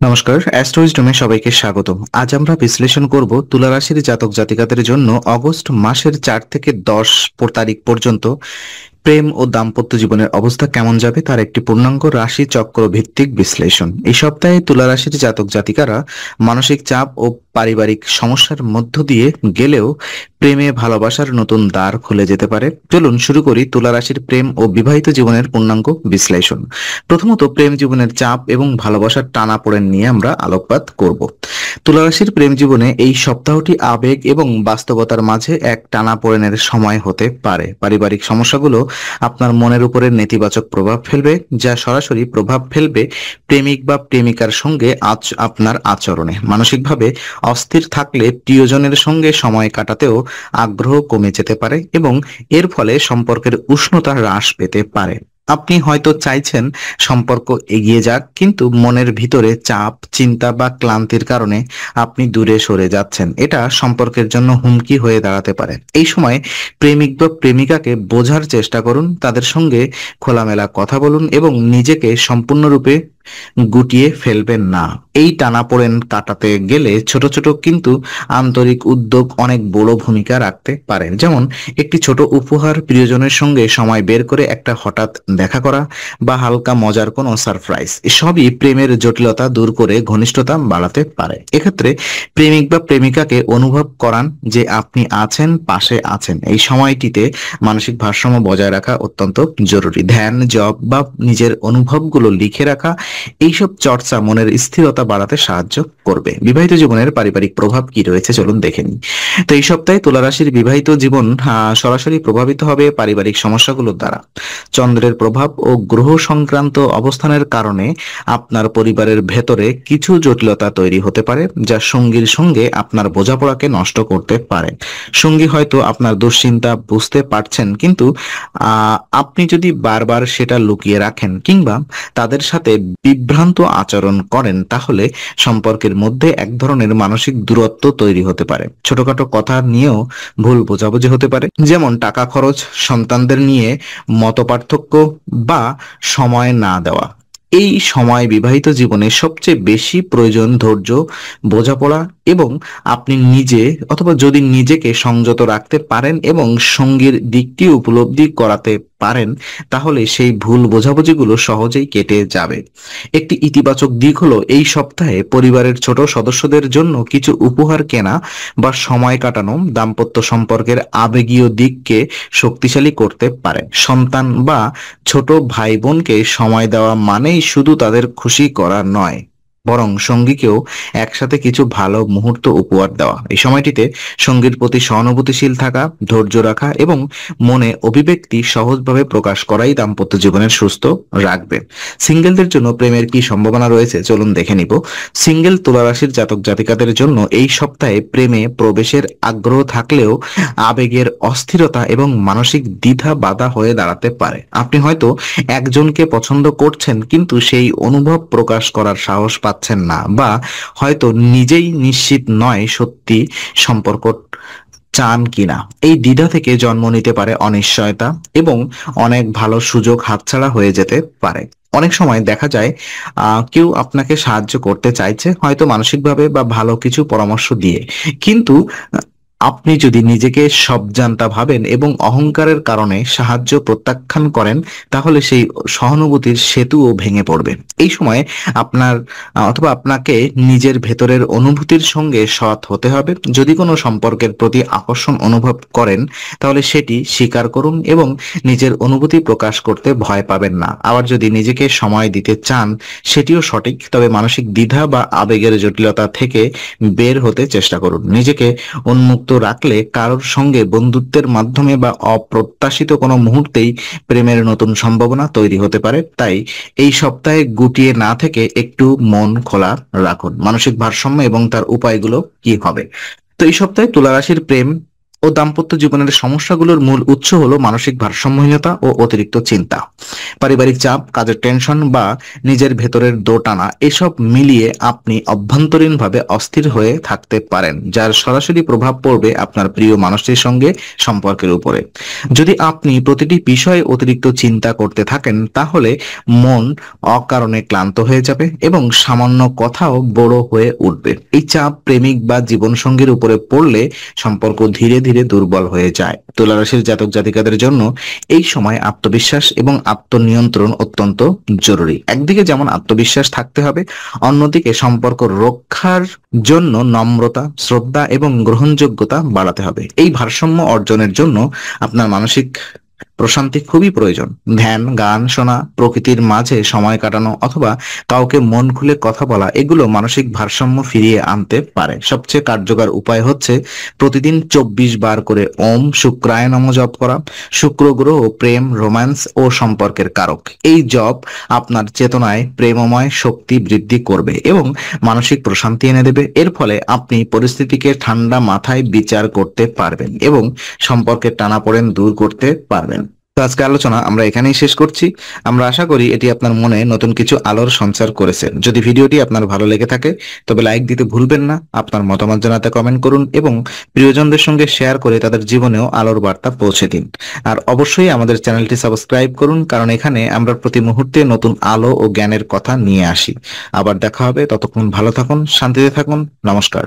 নমস্কার, অ্যাস্ট্রোইজডমে সবাইকে স্বাগতম। আজ আমরা বিশ্লেষণ করব তুলা রাশির জাতক জাতিকাদের জন্য অগস্ট মাসের 4 থেকে 10 তারিখ পর্যন্ত প্রেম ও দাম্পত্য জীবনের অবস্থা কেমন যাবে তার একটি পূর্ণাঙ্গ রাশি চক্র ভিত্তিক বিশ্লেষণ। এই সপ্তাহে তুলা রাশির জাতক জাতিকারা মানসিক চাপ ও পারিবারিক সমস্যার মধ্য দিয়ে গেলেও প্রেমে ভালোবাসার নতুন দ্বার খুলে যেতে পারে। চলুন শুরু করি তুলা রাশির প্রেম ও বিবাহিত জীবনের পূর্ণাঙ্গ বিশ্লেষণ। প্রথমত প্রেম জীবনের চাপ এবং ভালোবাসার টানাপোড়েন নিয়ে আমরা আলোকপাত করব। তুলা রাশির প্রেম জীবনে এই সপ্তাহটি আবেগ এবং বাস্তবতার মাঝে এক টানাপোড়েনের সময় হতে পারে। পারিবারিক সমস্যাগুলো আপনার মনের উপরে নেতিবাচক প্রভাব ফেলবে, যা সরাসরি প্রভাব ফেলবে প্রেমিক বা প্রেমিকার সঙ্গে আপনার আচরণে। মানসিকভাবে অস্থির থাকলে প্রিয়জনের সঙ্গে সময় কাটাতেও আগ্রহ কমে যেতে পারে এবং এর ফলে সম্পর্কের উষ্ণতা হ্রাস পেতে পারে। আপনি হয়তো চাইছেন সম্পর্ক এগিয়ে যাক, কিন্তু মনের ভিতরে চাপ, চিন্তা বা ক্লান্তির কারণে আপনি দূরে সরে যাচ্ছেন। এটা সম্পর্কের জন্য হুমকি হয়ে দাঁড়াতে পারে। এই সময় প্রেমিক বা প্রেমিকাকে বোঝার চেষ্টা করুন, তাদের সঙ্গে খোলামেলা কথা বলুন এবং নিজেকে সম্পূর্ণরূপে গুটিয়ে ফেলবেন না। এই টানাপোড়েন কাটাতে গেলে ছোট ছোট কিন্তু আন্তরিক উদ্যোগ অনেক বড় ভূমিকা রাখতে পারে। যেমন একটি ছোট উপহার, প্রিয়জনের সঙ্গে সময় বের করে একটা হঠাৎ দেখা করা বা হালকা মজার কোনো সারপ্রাইজ, এসবই প্রেমের জটিলতা দূর করে ঘনিষ্ঠতা বাড়াতে পারে। এক্ষেত্রে প্রেমিক বা প্রেমিকাকে অনুভব করান যে আপনি আছেন, পাশে আছেন। এই সময়টিতে মানসিক ভারসাম্য বজায় রাখা অত্যন্ত জরুরি। ধ্যান, জপ বা নিজের অনুভবগুলো লিখে রাখা, এইসব চর্চা মনের স্থিরতা বাড়াতে সাহায্য করবে। বিবাহিত জীবনের পারিবারিক প্রভাব কি রয়েছে চলুন দেখে নিই। তো এই সপ্তাহে তুলা রাশির বিবাহিত জীবন সরাসরি প্রভাবিত হবে পারিবারিক সমস্যাগুলোর দ্বারা। চন্দ্রের প্রভাব ও গ্রহ সংক্রান্ত অবস্থানের কারণে আপনার পরিবারের ভেতরে কিছু জটিলতা তৈরি হতে পারে, যা সঙ্গীর সঙ্গে আপনার বোঝাপড়াকে নষ্ট করতে পারে। সঙ্গী হয়তো আপনার দুশ্চিন্তা বুঝতে পারছেন, কিন্তু আপনি যদি বারবার সেটা লুকিয়ে রাখেন কিংবা তাদের সাথে বিভ্রান্ত আচরণ করেন, তাহলে সম্পর্কের মধ্যে এক ধরনের মানসিক দূরত্ব তৈরি হতে পারে। ছোটখাটো কথা নিয়েও ভুল বোঝাবুঝি হতে পারে, যেমন টাকা খরচ, সন্তানদের নিয়ে মতপার্থক্য বা সময় না দেওয়া। এই সময় বিবাহিত জীবনে সবচেয়ে বেশি প্রয়োজন ধৈর্য, বোঝাপড়া এবং আপনি নিজে অথবা যদি নিজেকে সংযত রাখতে পারেন এবং সঙ্গীর দিকটি উপলব্ধি করাতে পারেন, তাহলে সেই ভুল বোঝাবুঝিগুলো সহজেই কেটে যাবে। একটি ইতিবাচক দিক হলো এই সপ্তাহে পরিবারের ছোট সদস্যদের জন্য কিছু উপহার কেনা বা সময় কাটানো দাম্পত্য সম্পর্কের আবেগীয় দিককে শক্তিশালী করতে পারে। সন্তান বা ছোট ভাই বোনকে সময় দেওয়া মানেই শুধু তাদের খুশি করা নয়, বরং সঙ্গীকেও একসাথে কিছু ভালো মুহূর্ত উপহার দেওয়া। এই সময়টিতে সঙ্গীর প্রতি সহানুভূতিশীল থাকা, ধৈর্য রাখা এবং মনে অভিব্যক্তি সহজভাবে প্রকাশ করাই দাম্পত্য জীবনের সুস্থ রাখবে। সিঙ্গেলদের জন্য প্রেমের কি সম্ভাবনা রয়েছে চলুন দেখে নিব। সিঙ্গেল তুলা রাশির জাতক জাতিকাদের জন্য এই সপ্তাহে প্রেমে প্রবেশের আগ্রহ থাকলেও আবেগের অস্থিরতা এবং মানসিক দ্বিধা বাধা হয়ে দাঁড়াতে পারে। আপনি হয়তো একজনকে পছন্দ করছেন, কিন্তু সেই অনুভব প্রকাশ করার সাহস পাচ্ছেন না, বা হয়তো নিজেই নিশ্চিত নয় সত্যি সম্পর্ক চান কিনা। এই দ্বিধা থেকে জন্ম নিতে পারে অনিশ্চয়তা এবং অনেক ভালো সুযোগ হাতছাড়া হয়ে যেতে পারে। অনেক সময় দেখা যায় কেউ আপনাকে সাহায্য করতে চাইছে, হয়তো মানসিকভাবে বা ভালো কিছু পরামর্শ দিয়ে, কিন্তু আপনি যদি নিজেকে সবজান্তা ভাবেন এবং অহংকারের কারণে সাহায্য প্রত্যাখ্যান করেন, তাহলে সেই সহানুভূতির সেতুও ভেঙে পড়বে। এই সময় আপনার অথবা আপনাকে নিজের ভেতরের অনুভূতির সঙ্গে সৎ হতে হবে। যদি কোনো সম্পর্কের প্রতি আকর্ষণ অনুভব করেন, তাহলে সেটি স্বীকার করুন এবং নিজের অনুভূতি প্রকাশ করতে ভয় পাবেন না। আবার যদি নিজেকে সময় দিতে চান, সেটিও সঠিক, তবে মানসিক দ্বিধা বা আবেগের জটিলতা থেকে বের হতে চেষ্টা করুন। নিজেকে উন্মুক্ত রাখলে কারোর সঙ্গে বন্ধুত্বের মাধ্যমে বা অপ্রত্যাশিত কোনো মুহূর্তেই প্রেমের নতুন সম্ভাবনা তৈরি হতে পারে। তাই এই সপ্তাহে গুটিয়ে না থেকে একটু মন খোলা রাখুন। মানসিক ভারসাম্য এবং তার উপায়গুলো কি হবে। তো এই সপ্তাহে তুলা রাশির প্রেম ও দাম্পত্য জীবনের সমস্যাগুলোর মূল উৎস হলো মানসিক ভারসাম্যহীনতা ও অতিরিক্ত চিন্তা। পারিবারিক চাপ, কাজের টেনশন বা নিজের ভেতরের দোটানা এসব মিলিয়ে আপনি অভ্যন্তরীণভাবে অস্থির হয়ে থাকতে পারেন, যার সরাসরি প্রভাব পড়বে আপনার প্রিয় মানুষটির সঙ্গে সম্পর্কের উপরে। যদি আপনি প্রতিটি বিষয়ে অতিরিক্ত চিন্তা করতে থাকেন, তাহলে মন অকারণে ক্লান্ত হয়ে যাবে এবং সামান্য কথাও বড় হয়ে উঠবে। এই চাপ প্রেমিক বা জীবনসঙ্গীর উপরে পড়লে সম্পর্ক ধীরে ধীরে দুর্বল হয়ে যায়। তুলা রাশির জাতক জাতিকাদের জন্য এই সময় আত্মবিশ্বাস এবং আত্মনিয়ন্ত্রণ অত্যন্ত জরুরি। একদিকে যেমন আত্মবিশ্বাস থাকতে হবে, অন্যদিকে সম্পর্ক রক্ষার জন্য নম্রতা, শ্রদ্ধা এবং গ্রহণযোগ্যতা বাড়াতে হবে। এই ভারসাম্য অর্জনের জন্য আপনার মানসিক প্রশান্তি খুবই প্রয়োজন। ধ্যান, গান শোনা, প্রকৃতির মাঝে সময় কাটানো অথবা কাউকে মন খুলে কথা বলা এগুলো মানসিক ভারসাম্য ফিরিয়ে আনতে পারে। সবচেয়ে কার্যকর উপায় হচ্ছে প্রতিদিন 24 বার করে ওম শুক্রায় নমঃ জপ করা। শুক্র গ্রহ প্রেম, রোম্যান্স ও সম্পর্কের কারক। এই জপ আপনার চেতনায় প্রেমময় শক্তি বৃদ্ধি করবে এবং মানসিক প্রশান্তি এনে দেবে। এর ফলে আপনি পরিস্থিতিকে ঠান্ডা মাথায় বিচার করতে পারবেন এবং সম্পর্কের টানাপোড়েন দূর করতে পারবেন। তো আজকে আলোচনা আমরা এখানেই শেষ করছি। আমরা আশা করি এটি আপনার মনে নতুন কিছু আলোর সঞ্চার করেছে। যদি ভিডিওটি আপনার ভালো লেগে থাকে তবে লাইক দিতে ভুলবেন না। আপনার মতামত জানাতে কমেন্ট করুন এবং প্রিয়জনদের সঙ্গে শেয়ার করে তাদের জীবনেও আলোর বার্তা পৌঁছে দিন। আর অবশ্যই আমাদের চ্যানেলটি সাবস্ক্রাইব করুন, কারণ এখানে আমরা প্রতি মুহূর্তে নতুন আলো ও জ্ঞানের কথা নিয়ে আসি। আবার দেখা হবে, ততক্ষণ ভালো থাকুন, শান্তিতে থাকুন। নমস্কার।